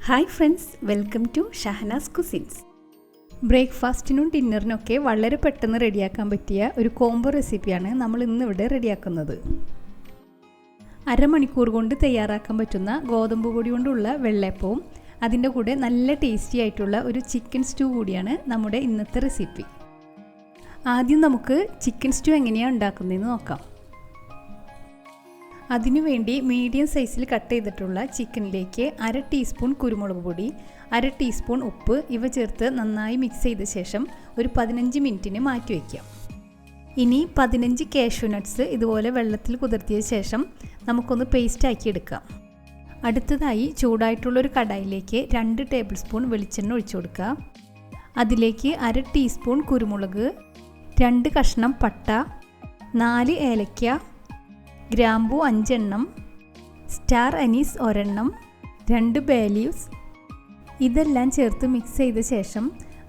Hi friends, welcome to Shahnaz cousins. ബ്രേക്ക്ഫാസ്റ്റിനും ഡിന്നറിനൊക്കെ വളരെ പെട്ടെന്ന് റെഡിയാക്കാൻ പറ്റിയ ഒരു കോംബോ റെസിപ്പിയാണ് നമ്മൾ ഇന്നിവിടെ റെഡിയാക്കുന്നത്. അരമണിക്കൂർ കൊണ്ട് തയ്യാറാക്കാൻ പറ്റുന്ന ഗോതമ്പ് പൊടി കൊണ്ടുള്ള വെള്ളയപ്പവും അതിൻ്റെ കൂടെ നല്ല ടേസ്റ്റി ആയിട്ടുള്ള ഒരു ചിക്കൻ സ്റ്റൂ കൂടിയാണ് നമ്മുടെ ഇന്നത്തെ റെസിപ്പി. ആദ്യം നമുക്ക് ചിക്കൻ സ്റ്റൂ എങ്ങനെയാണ് ഉണ്ടാക്കുന്നതെന്ന് നോക്കാം. അതിനുവേണ്ടി മീഡിയം സൈസിൽ കട്ട് ചെയ്തിട്ടുള്ള ചിക്കനിലേക്ക് 1/2 ടീസ്പൂൺ കുരുമുളക് പൊടി, 1/2 ടീസ്പൂൺ ഉപ്പ് ഇവ ചേർത്ത് നന്നായി മിക്സ് ചെയ്ത ശേഷം ഒരു 15 മിനിറ്റിന് മാറ്റി വയ്ക്കാം. ഇനി 15 കാഷ്യൂ നട്ട്സ് ഇതുപോലെ വെള്ളത്തിൽ കുതിർത്തിയ ശേഷം നമുക്കൊന്ന് പേസ്റ്റ് ആക്കി എടുക്കാം. അടുത്തതായി ചൂടായിട്ടുള്ളൊരു കടായിലേക്ക് 2 ടേബിൾ സ്പൂൺ വെളിച്ചെണ്ണ ഒഴിച്ചു കൊടുക്കുക. അതിലേക്ക് 1/2 ടീസ്പൂൺ കുരുമുളക്, 2 കഷ്ണം പട്ട, 4 ഏലക്ക, ഗ്രാമ്പൂ 5 എണ്ണം, സ്റ്റാർ അനീസ് 1 എണ്ണം, 2 ബേ ലീവ്സ് ഇതെല്ലാം ചേർത്ത് മിക്സ് ചെയ്ത ശേഷം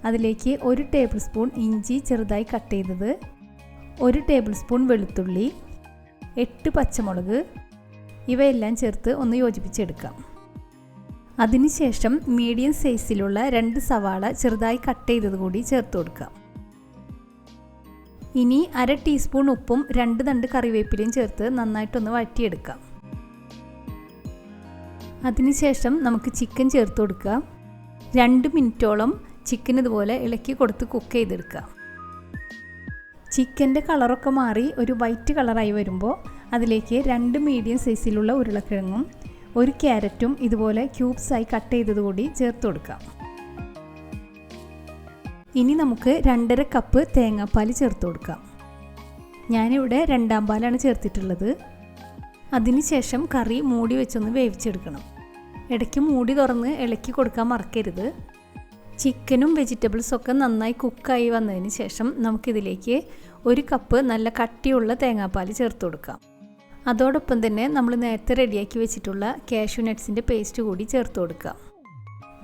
അതിലേക്ക് 1 ടേബിൾ സ്പൂൺ ഇഞ്ചി ചെറുതായി കട്ട് ചെയ്തത്, 1 ടേബിൾ സ്പൂൺ വെളുത്തുള്ളി, 8 പച്ചമുളക് ഇവയെല്ലാം ചേർത്ത് ഒന്ന് യോജിപ്പിച്ചെടുക്കാം. അതിനുശേഷം മീഡിയം സൈസിലുള്ള 2 സവാള ചെറുതായി കട്ട് ചെയ്തത് കൂടി ചേർത്ത് കൊടുക്കാം. ഇനി 1/2 ടീസ്പൂൺ ഉപ്പും 2 തണ്ട് കറിവേപ്പിലയും ചേർത്ത് നന്നായിട്ടൊന്ന് വഴറ്റിയെടുക്കാം. അതിനുശേഷം നമുക്ക് ചിക്കൻ ചേർത്ത് കൊടുക്കുക. 2 മിനിറ്റോളം ചിക്കൻ ഇതുപോലെ ഇളക്കി കൊടുത്ത് കുക്ക് ചെയ്തെടുക്കുക. ചിക്കൻ്റെ കളറൊക്കെ മാറി ഒരു വൈറ്റ് കളറായി വരുമ്പോൾ അതിലേക്ക് 2 മീഡിയം സൈസിലുള്ള ഉരുളക്കിഴങ്ങും 1 ക്യാരറ്റും ഇതുപോലെ ക്യൂബ്സായി കട്ട് ചെയ്തത് കൂടി ചേർത്ത് കൊടുക്കാം. ഇനി നമുക്ക് 2.5 കപ്പ് തേങ്ങാപ്പാൽ ചേർത്ത് കൊടുക്കാം. ഞാനിവിടെ 2ാം പാലാണ് ചേർത്തിട്ടുള്ളത്. അതിനുശേഷം കറി മൂടി വെച്ചൊന്ന് വേവിച്ചെടുക്കണം. ഇടയ്ക്ക് മൂടി തുറന്ന് ഇളക്കി കൊടുക്കാൻ മറക്കരുത്. ചിക്കനും വെജിറ്റബിൾസൊക്കെ നന്നായി കുക്കായി വന്നതിന് ശേഷം നമുക്കിതിലേക്ക് 1 കപ്പ് നല്ല കട്ടിയുള്ള തേങ്ങാപ്പാൽ ചേർത്ത് കൊടുക്കാം. അതോടൊപ്പം തന്നെ നമ്മൾ നേരത്തെ റെഡിയാക്കി വെച്ചിട്ടുള്ള കാഷ്യൂ നട്ട്സിൻ്റെ പേസ്റ്റ് കൂടി ചേർത്ത് കൊടുക്കാം.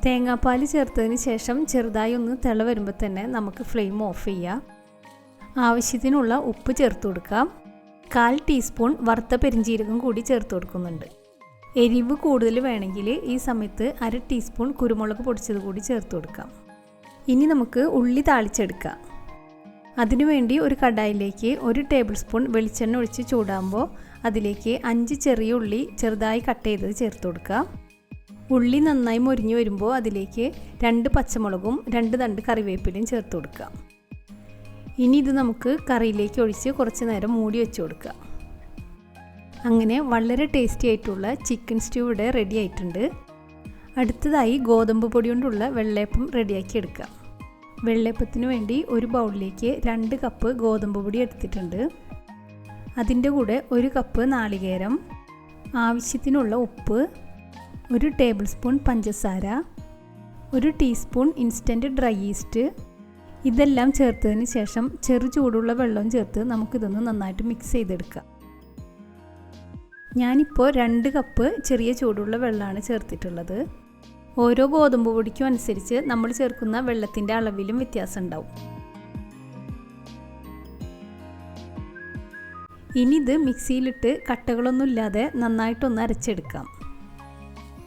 തേങ്ങാപ്പാൽ ചേർത്തതിന് ശേഷം ചെറുതായി ഒന്ന് തിള വരുമ്പോൾ തന്നെ നമുക്ക് ഫ്ലെയിം ഓഫ് ചെയ്യാം. ആവശ്യത്തിനുള്ള ഉപ്പ് ചേർത്ത് കൊടുക്കാം. 1/4 ടീസ്പൂൺ വറുത്ത പെരിഞ്ജീരകം കൂടി ചേർത്ത് കൊടുക്കുന്നുണ്ട്. എരിവ് കൂടുതൽ വേണമെങ്കിൽ ഈ സമയത്ത് 1/2 ടീസ്പൂൺ കുരുമുളക് പൊടിച്ചത് കൂടി ചേർത്ത് കൊടുക്കാം. ഇനി നമുക്ക് ഉള്ളി താളിച്ചെടുക്കാം. അതിനുവേണ്ടി ഒരു കടായിലേക്ക് 1 ടേബിൾ സ്പൂൺ വെളിച്ചെണ്ണ ഒഴിച്ച് ചൂടാകുമ്പോൾ അതിലേക്ക് 5 ചെറിയ ഉള്ളി ചെറുതായി കട്ട് ചെയ്തത് ചേർത്ത് കൊടുക്കാം. ഉള്ളി നന്നായി മൊരിഞ്ഞു വരുമ്പോൾ അതിലേക്ക് 2 പച്ചമുളകും 2 തണ്ട് കറിവേപ്പിലയും ചേർത്ത് കൊടുക്കാം. ഇനി ഇത് നമുക്ക് കറിയിലേക്ക് ഒഴിച്ച് കുറച്ച് നേരം മൂടി വെച്ച് കൊടുക്കാം. അങ്ങനെ വളരെ ടേസ്റ്റി ആയിട്ടുള്ള ചിക്കൻ സ്റ്റൂ ഇവിടെ റെഡി ആയിട്ടുണ്ട്. അടുത്തതായി ഗോതമ്പ് പൊടി കൊണ്ടുള്ള വെള്ളയപ്പം റെഡിയാക്കി എടുക്കാം. വെള്ളയപ്പത്തിന് വേണ്ടി ഒരു ബൗളിലേക്ക് 2 കപ്പ് ഗോതമ്പ് പൊടി എടുത്തിട്ടുണ്ട്. അതിൻ്റെ കൂടെ 1 കപ്പ് നാളികേരം, ആവശ്യത്തിനുള്ള ഉപ്പ്, 1 ടേബിൾ സ്പൂൺ പഞ്ചസാര, 1 ടീസ്പൂൺ ഇൻസ്റ്റൻറ്റ് ഡ്രൈ ഈസ്റ്റ് ഇതെല്ലാം ചേർത്തതിന് ശേഷം ചെറു ചൂടുള്ള വെള്ളം ചേർത്ത് നമുക്കിതൊന്ന് നന്നായിട്ട് മിക്സ് ചെയ്തെടുക്കാം. ഞാനിപ്പോൾ 2 കപ്പ് ചെറിയ ചൂടുള്ള വെള്ളമാണ് ചേർത്തിട്ടുള്ളത്. ഓരോ ഗോതമ്പ് പൊടിക്കും അനുസരിച്ച് നമ്മൾ ചേർക്കുന്ന വെള്ളത്തിൻ്റെ അളവിലും വ്യത്യാസം ഉണ്ടാവും. ഇനി ഇത് മിക്സിയിലിട്ട് കട്ടകളൊന്നുമില്ലാതെ നന്നായിട്ടൊന്ന് അരച്ചെടുക്കാം.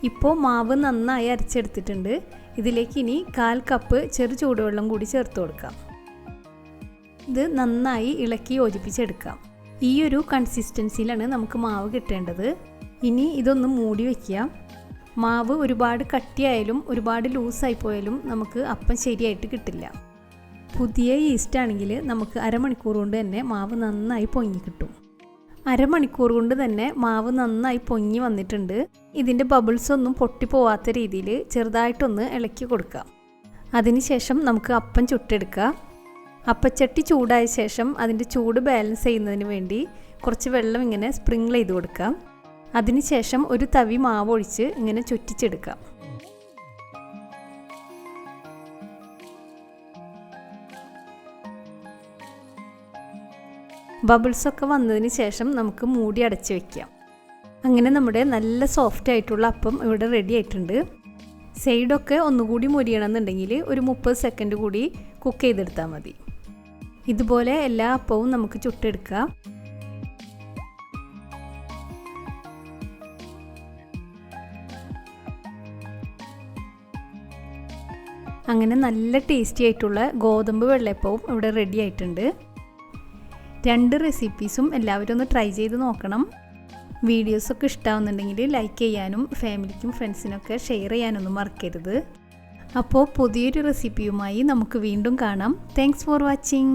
ഇപ്പോൾ മാവ് നന്നായി അരച്ചെടുത്തിട്ടുണ്ട്. ഇതിലേക്ക് ഇനി 1/4 കപ്പ് ചെറു ചൂടുവെള്ളം കൂടി ചേർത്ത് കൊടുക്കാം. ഇത് നന്നായി ഇളക്കി യോജിപ്പിച്ചെടുക്കാം. ഈ ഒരു കൺസിസ്റ്റൻസിയിലാണ് നമുക്ക് മാവ് കിട്ടേണ്ടത്. ഇനി ഇതൊന്ന് മൂടി വയ്ക്കുക. മാവ് ഒരുപാട് കട്ടിയായാലും ഒരുപാട് ലൂസായി പോയാലും നമുക്ക് അപ്പം ശരിയായിട്ട് കിട്ടില്ല. പുതിയ ഈസ്റ്റ് ആണെങ്കിൽ നമുക്ക് അരമണിക്കൂർ കൊണ്ട് തന്നെ മാവ് നന്നായി പൊങ്ങി കിട്ടും. അരമണിക്കൂർ കൊണ്ട് തന്നെ മാവ് നന്നായി പൊങ്ങി വന്നിട്ടുണ്ട്. ഇതിൻ്റെ ബബിൾസ് ഒന്നും പൊട്ടിപ്പോവാത്ത രീതിയിൽ ചെറുതായിട്ടൊന്ന് ഇളക്കി കൊടുക്കാം. അതിനുശേഷം നമുക്ക് അപ്പം ചുട്ടെടുക്കാം. അപ്പച്ചട്ടി ചൂടായ ശേഷം അതിൻ്റെ ചൂട് ബാലൻസ് ചെയ്യുന്നതിന് വേണ്ടി കുറച്ച് വെള്ളം ഇങ്ങനെ സ്പ്രിങ്കിൾ ചെയ്ത് കൊടുക്കാം. അതിനുശേഷം ഒരു തവി മാവ് ഒഴിച്ച് ഇങ്ങനെ ചുറ്റിച്ചെടുക്കാം. ബബിൾസൊക്കെ വന്നതിന് ശേഷം നമുക്ക് മൂടി അടച്ച് വയ്ക്കാം. അങ്ങനെ നമ്മുടെ നല്ല സോഫ്റ്റ് ആയിട്ടുള്ള അപ്പം ഇവിടെ റെഡി ആയിട്ടുണ്ട്. സൈഡൊക്കെ ഒന്നുകൂടി മൊരിയണമെന്നുണ്ടെങ്കിൽ ഒരു 30 സെക്കൻഡ് കൂടി കുക്ക് ചെയ്തെടുത്താൽ മതി. ഇതുപോലെ എല്ലാ അപ്പവും നമുക്ക് ചുട്ടെടുക്കാം. അങ്ങനെ നല്ല ടേസ്റ്റി ആയിട്ടുള്ള ഗോതമ്പ് വെള്ളയപ്പവും ഇവിടെ റെഡി ആയിട്ടുണ്ട്. 2 റെസിപ്പീസും എല്ലാവരും ഒന്ന് ട്രൈ ചെയ്ത് നോക്കണം. വീഡിയോസൊക്കെ ഇഷ്ടമാവുന്നുണ്ടെങ്കിൽ ലൈക്ക് ചെയ്യാനും ഫാമിലിക്കും ഫ്രണ്ട്സിനൊക്കെ ഷെയർ ചെയ്യാനൊന്നും മറക്കരുത്. അപ്പോൾ പുതിയൊരു റെസിപ്പിയുമായി നമുക്ക് വീണ്ടും കാണാം. Thanks for watching.